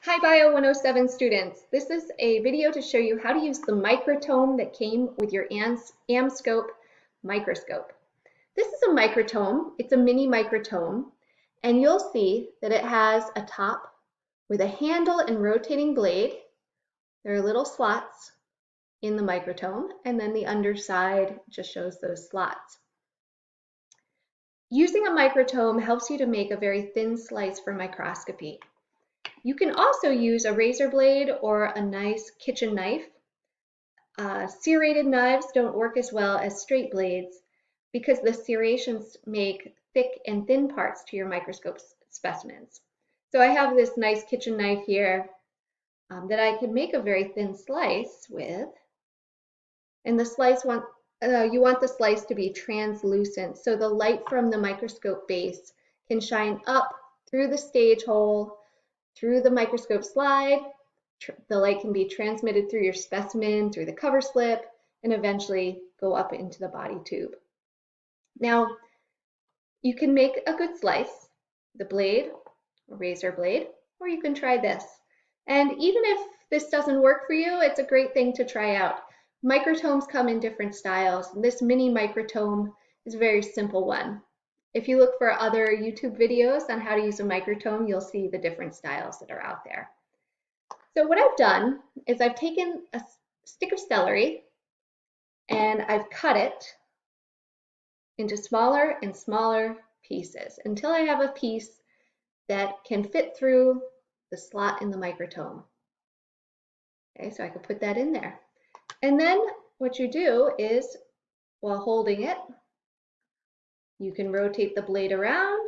Hi Bio 107 students. This is a video to show you how to use the microtome that came with your AmScope microscope. This is a microtome. It's a mini microtome, and you'll see that it has a top with a handle and rotating blade. There are little slots in the microtome, and then the underside just shows those slots. Using a microtome helps you to make a very thin slice for microscopy. You can also use a razor blade or a nice kitchen knife. Serrated knives don't work as well as straight blades because the serrations make thick and thin parts to your microscope specimens. So I have this nice kitchen knife here that I can make a very thin slice with. And the slice you want the slice to be translucent so the light from the microscope base can shine up through the stage hole, through the microscope slide. The light can be transmitted through your specimen, through the cover slip, and eventually go up into the body tube. Now, you can make a good slice, the blade, a razor blade, or you can try this. And even if this doesn't work for you, it's a great thing to try out. Microtomes come in different styles, and this mini microtome is a very simple one. If you look for other YouTube videos on how to use a microtome, you'll see the different styles that are out there. So what I've done is I've taken a stick of celery and I've cut it into smaller and smaller pieces until I have a piece that can fit through the slot in the microtome. Okay, so I could put that in there. And then what you do is, while holding it, you can rotate the blade around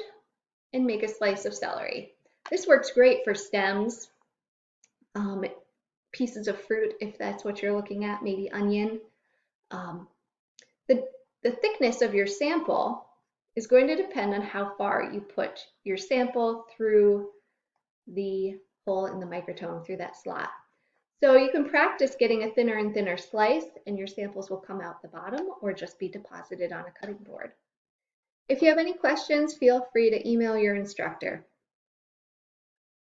and make a slice of celery. This works great for stems, pieces of fruit, if that's what you're looking at, maybe onion. The thickness of your sample is going to depend on how far you put your sample through the hole in the microtome, through that slot. So you can practice getting a thinner and thinner slice, and your samples will come out the bottom or just be deposited on a cutting board. If you have any questions, feel free to email your instructor.